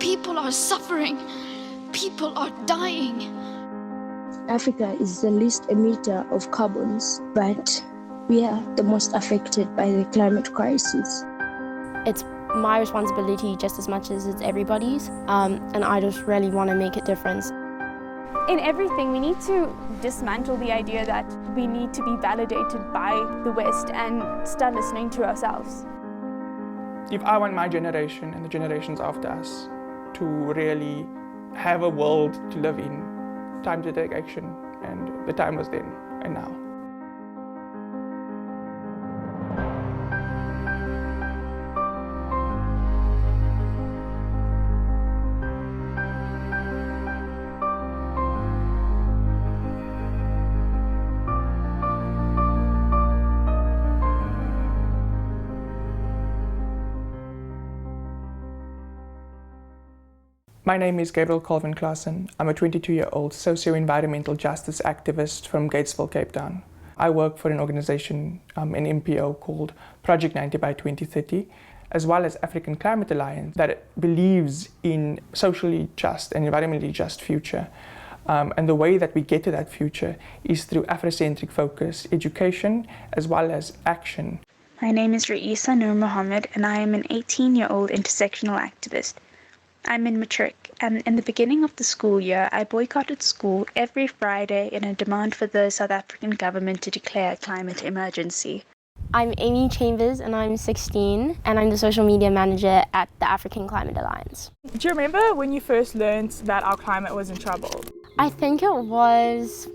People are suffering. People are dying. Africa is the least emitter of carbons, but we are the most affected by the climate crisis. It's my responsibility just as much as it's everybody's, and I just really want to make a difference. In everything, we need to dismantle the idea that we need to be validated by the West and start listening to ourselves. If I want my generation and the generations after us to really have a world to live in, time to take action, and the time was then and now. My name is Gabriel Colvin Klaassen. I'm a 22-year-old socio-environmental justice activist from Gatesville, Cape Town. I work for an organization, an NPO called Project 90 by 2030, as well as African Climate Alliance that believes in socially just and environmentally just future. And the way that we get to that future is through Afrocentric focus, education, as well as action. My name is Raisa Nur Mohammed, and I am an 18-year-old intersectional activist. I'm in matric, and in the beginning of the school year, I boycotted school every Friday in a demand for the South African government to declare a climate emergency. I'm Amy Chambers, and I'm 16, and I'm the social media manager at the African Climate Alliance. Do you remember when you first learned that our climate was in trouble? I think it was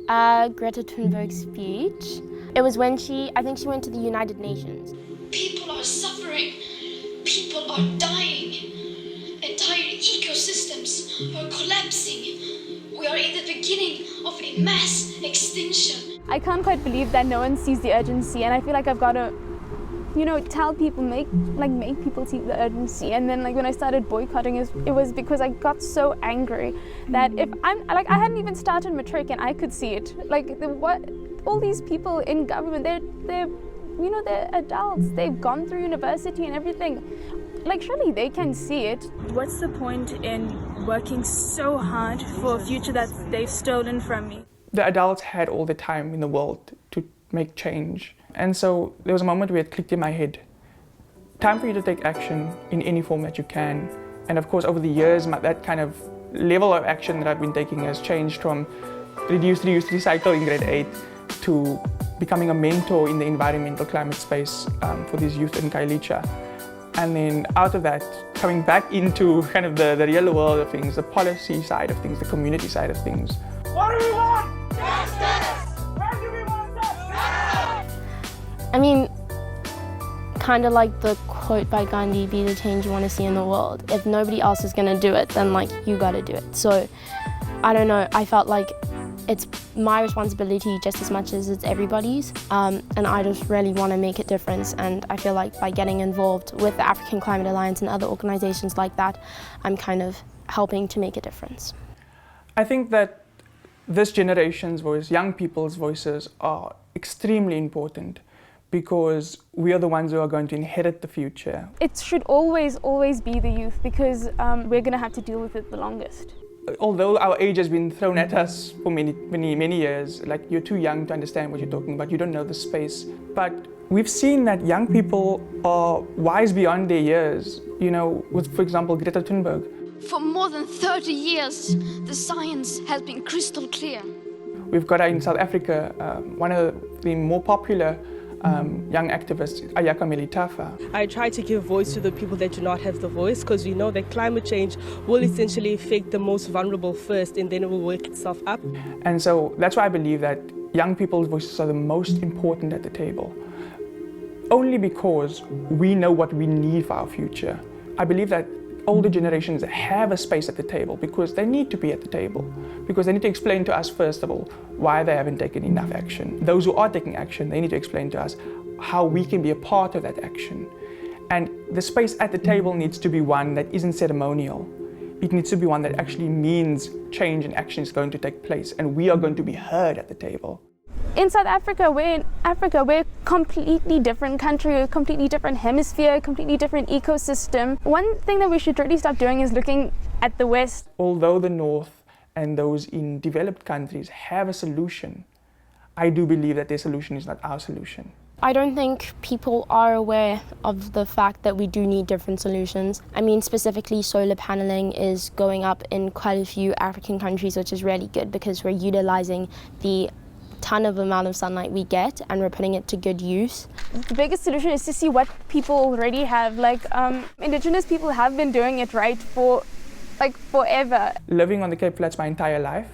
Greta Thunberg's speech. It was when I think she went to the United Nations. People are suffering. People are dying. Entire ecosystems are collapsing. We are in the beginning of a mass extinction. I can't quite believe that no one sees the urgency, and I feel like I've got to, tell people, make people see the urgency. And then when I started boycotting, it was because I got so angry that if I hadn't even started matric and I could see it. All these people in government, they're adults. They've gone through university and everything. Surely they can see it. What's the point in working so hard for a future that they've stolen from me? The adults had all the time in the world to make change. And so there was a moment where it clicked in my head. Time for you to take action in any form that you can. And of course, over the years, that kind of level of action that I've been taking has changed from reduce, reuse, recycle in grade 8 to becoming a mentor in the environmental climate space for these youth in Kailicha. And then out of that, coming back into kind of the real world of things, the policy side of things, the community side of things. What do we want? Justice! Where do we want justice? I mean, kind of like the quote by Gandhi, be the change you want to see in the world. If nobody else is going to do it, then you got to do it. So, I don't know, I felt like it's my responsibility just as much as it's everybody's, and I just really want to make a difference. And I feel like by getting involved with the African Climate Alliance and other organizations like that, I'm kind of helping to make a difference. I think that this generation's voice, young people's voices, are extremely important because we are the ones who are going to inherit the future. It should always be the youth, because we're going to have to deal with it the longest. Although our age has been thrown at us for many years, you're too young to understand what you're talking about, you don't know the space. But we've seen that young people are wise beyond their years, with, for example, Greta Thunberg. For more than 30 years, the science has been crystal clear. We've got in South Africa, one of the more popular young activist, Ayaka Melitafa. I try to give voice to the people that do not have the voice, because we know that climate change will essentially affect the most vulnerable first, and then it will work itself up. And so that's why I believe that young people's voices are the most important at the table. Only because we know what we need for our future. I believe that older generations have a space at the table because they need to be at the table, because they need to explain to us, first of all, why they haven't taken enough action. Those who are taking action, they need to explain to us how we can be a part of that action. And the space at the table needs to be one that isn't ceremonial. It needs to be one that actually means change and action is going to take place, and we are going to be heard at the table. in South Africa, we're a completely different country, a completely different hemisphere, a completely different ecosystem. One thing that we should really stop doing is looking at the West. Although the North and those in developed countries have a solution, I do believe that their solution is not our solution. I don't think people are aware of the fact that we do need different solutions. I mean, specifically solar paneling is going up in quite a few African countries, which is really good because we're utilizing the ton of amount of sunlight we get and we're putting it to good use. The biggest solution is to see what people already have. Like Indigenous people have been doing it right for like forever. Living on the Cape Flats my entire life,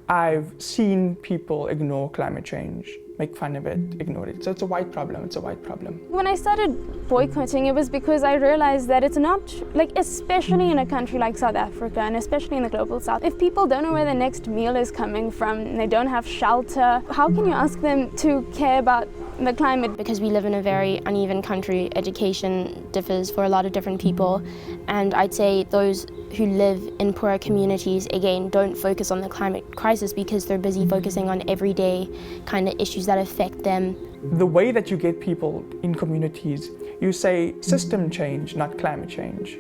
I've seen people ignore climate change, make fun of it, ignore it. So it's a white problem, it's a white problem. When I started boycotting, it was because I realized that it's not, like, especially in a country like South Africa and especially in the global south, if people don't know where their next meal is coming from and they don't have shelter, how can you ask them to care about the climate? Because we live in a very uneven country, education differs for a lot of different people, and I'd say those who live in poorer communities, again, don't focus on the climate crisis because they're busy focusing on everyday kind of issues that affect them. The way that you get people in communities, you say system change, not climate change.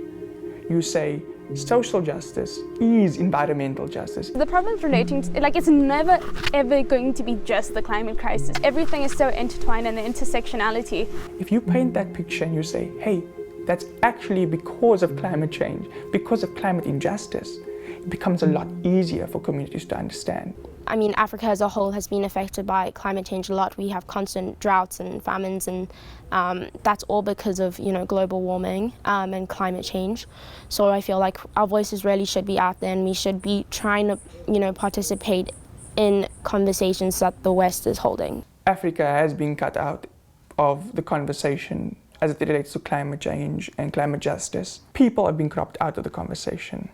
You say social justice is environmental justice. The problems relating to, like, it's never ever going to be just the climate crisis. Everything is so intertwined, and the intersectionality. If you paint that picture and you say, hey, that's actually because of climate change, because of climate injustice, it becomes a lot easier for communities to understand. I mean, Africa as a whole has been affected by climate change a lot. We have constant droughts and famines, and that's all because of, you know, global warming and climate change. So I feel like our voices really should be out there, and we should be trying to, you know, participate in conversations that the West is holding. Africa has been cut out of the conversation as it relates to climate change and climate justice. People have been cropped out of the conversation.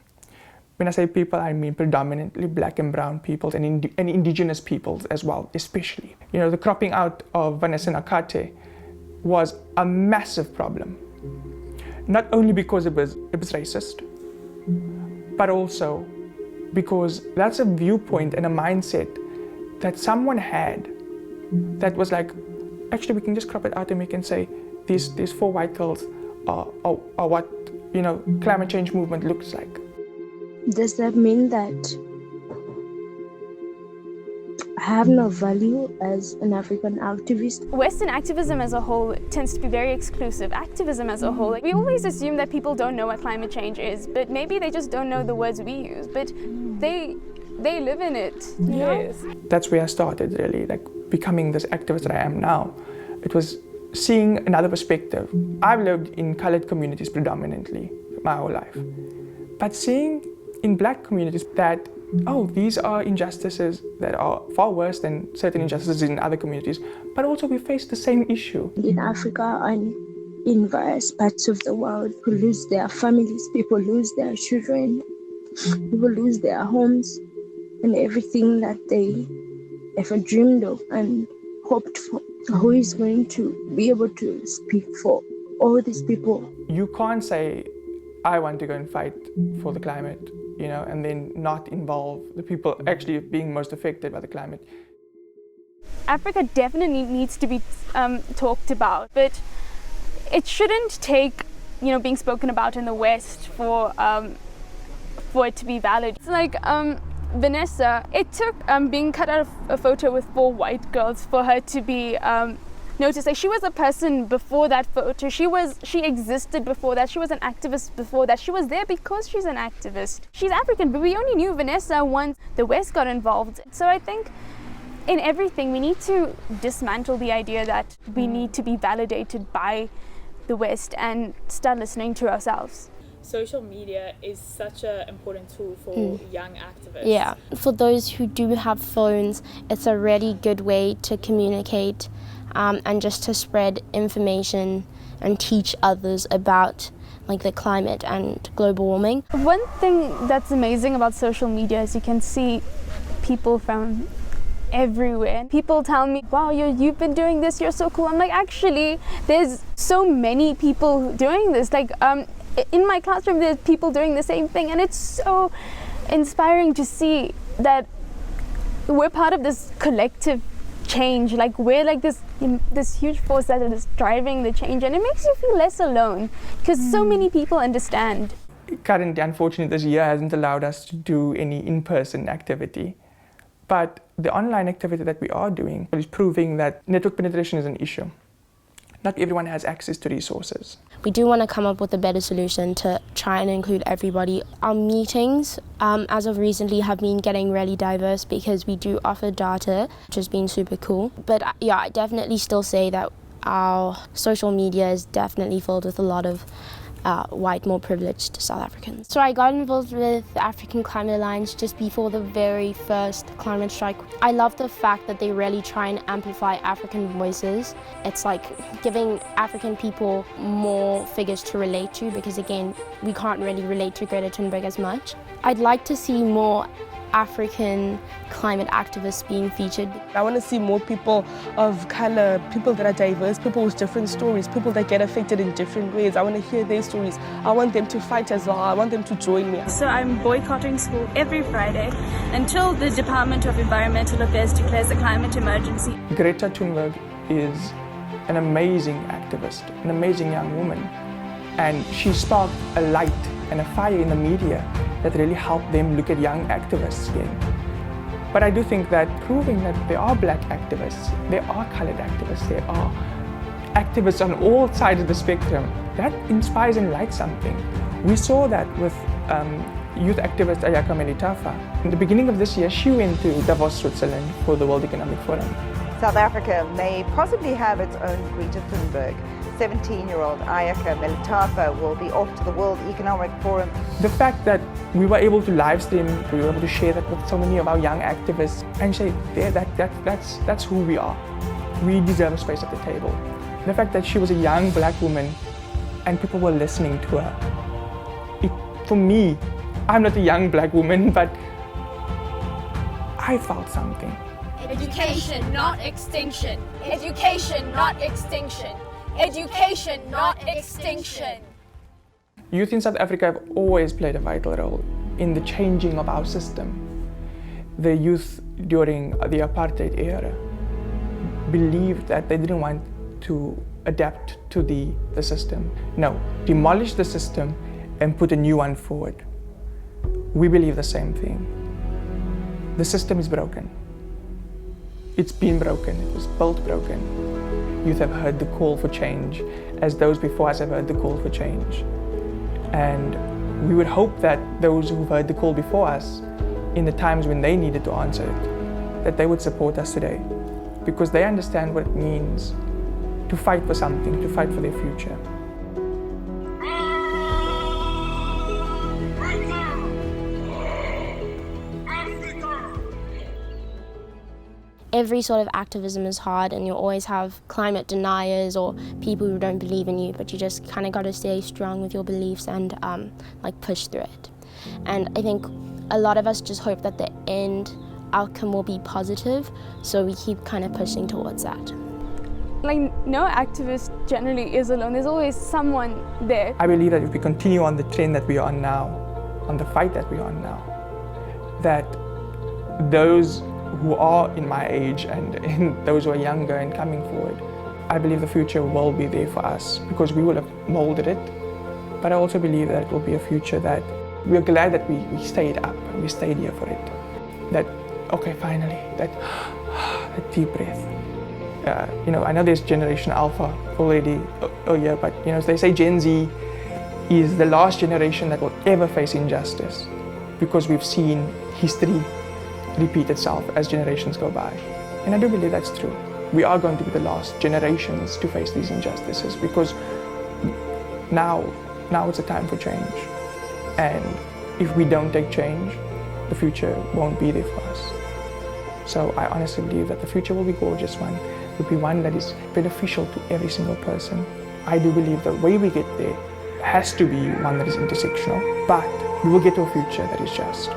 When I say people, I mean predominantly black and brown peoples and indigenous peoples as well, especially. You know, the cropping out of Vanessa Nakate was a massive problem. Not only because it was racist, but also because that's a viewpoint and a mindset that someone had that was like, actually we can just crop it out and we can say these 4 white girls are what, you know, climate change movement looks like. Does that mean that I have no value as an African activist? Western activism as a whole tends to be very exclusive. Activism as a whole, like, we always assume that people don't know what climate change is, but maybe they just don't know the words we use, but they live in it. Yes. That's where I started, really, like becoming this activist that I am now. It was seeing another perspective. I've lived in colored communities predominantly my whole life, but seeing in black communities that, oh, these are injustices that are far worse than certain injustices in other communities, but also we face the same issue. In Africa and in various parts of the world, people lose their families, people lose their children, people lose their homes and everything that they ever dreamed of and hoped for. Who is going to be able to speak for all these people? You can't say, I want to go and fight for the climate, you know, and then not involve the people actually being most affected by the climate. Africa definitely needs to be talked about, but it shouldn't take, you know, being spoken about in the West for it to be valid. It's like Vanessa, it took being cut out of a photo with 4 white girls for her to be noticed. Like, she was a person before that photo. She existed before that. She was an activist before that. She was there because she's an activist. She's African, but we only knew Vanessa once the West got involved. So I think in everything we need to dismantle the idea that we need to be validated by the West and start listening to ourselves. Social media is such an important tool for young activists. Yeah, for those who do have phones, it's a really good way to communicate and just to spread information and teach others about, like, the climate and global warming. One thing that's amazing about social media is you can see people from everywhere. People tell me, wow, you've been doing this, you're so cool. I'm like, actually, there's so many people doing this. Like, in my classroom, there's people doing the same thing, and it's so inspiring to see that we're part of this collective change. Like we're like this huge force that is driving the change, and it makes you feel less alone because so many people understand. Currently, unfortunately, this year hasn't allowed us to do any in-person activity. But the online activity that we are doing is proving that network penetration is an issue. Not everyone has access to resources. We do want to come up with a better solution to try and include everybody. Our meetings, as of recently, have been getting really diverse because we do offer data, which has been super cool. But yeah, I definitely still say that our social media is definitely filled with a lot of white, more privileged South Africans. So I got involved with the African Climate Alliance just before the very first climate strike. I love the fact that they really try and amplify African voices. It's like giving African people more figures to relate to because again, we can't really relate to Greta Thunberg as much. I'd like to see more African climate activists being featured. I want to see more people of color, people that are diverse, people with different stories, people that get affected in different ways. I want to hear their stories. I want them to fight as well. I want them to join me. So I'm boycotting school every Friday until the Department of Environmental Affairs declares a climate emergency. Greta Thunberg is an amazing activist, an amazing young woman. And she sparked a light and a fire in the media that really helped them look at young activists again. But I do think that proving that there are black activists, there are colored activists, there are activists on all sides of the spectrum, that inspires and lights something. We saw that with youth activist Ayaka Melitafa. In the beginning of this year, she went to Davos, Switzerland for the World Economic Forum. South Africa may possibly have its own Greta Thunberg. 17-year-old Ayaka Melitafa will be off to the World Economic Forum. The fact that we were able to live stream, we were able to share that with so many of our young activists and say, that's who we are. We deserve a space at the table. The fact that she was a young black woman and people were listening to her. For me, I'm not a young black woman, but I felt something. Education, not extinction. Education, not extinction. Education, not extinction. Youth in South Africa have always played a vital role in the changing of our system. The youth during the apartheid era believed that they didn't want to adapt to the system. No, demolish the system and put a new one forward. We believe the same thing. The system is broken. It's been broken, it was built broken. Youth have heard the call for change, as those before us have heard the call for change. And we would hope that those who've heard the call before us, in the times when they needed to answer it, that they would support us today, because they understand what it means to fight for something, to fight for their future. Every sort of activism is hard and you'll always have climate deniers or people who don't believe in you, but you just kind of got to stay strong with your beliefs and like push through it. And I think a lot of us just hope that the end outcome will be positive, so we keep kind of pushing towards that. Like, no activist generally is alone. There's always someone there. I believe that if we continue on the trend that we are on now, on the fight that we are on now, that those who are in my age and those who are younger and coming forward, I believe the future will be there for us because we will have molded it. But I also believe that it will be a future that we're glad that we stayed up and we stayed here for it. That, okay, finally, that deep breath. I know there's Generation Alpha already earlier, but they say Gen Z is the last generation that will ever face injustice because we've seen history repeat itself as generations go by. And I do believe that's true. We are going to be the last generations to face these injustices because now it's a time for change. And if we don't take change, the future won't be there for us. So I honestly believe that the future will be a gorgeous one. It will be one that is beneficial to every single person. I do believe the way we get there has to be one that is intersectional, but we will get to a future that is just.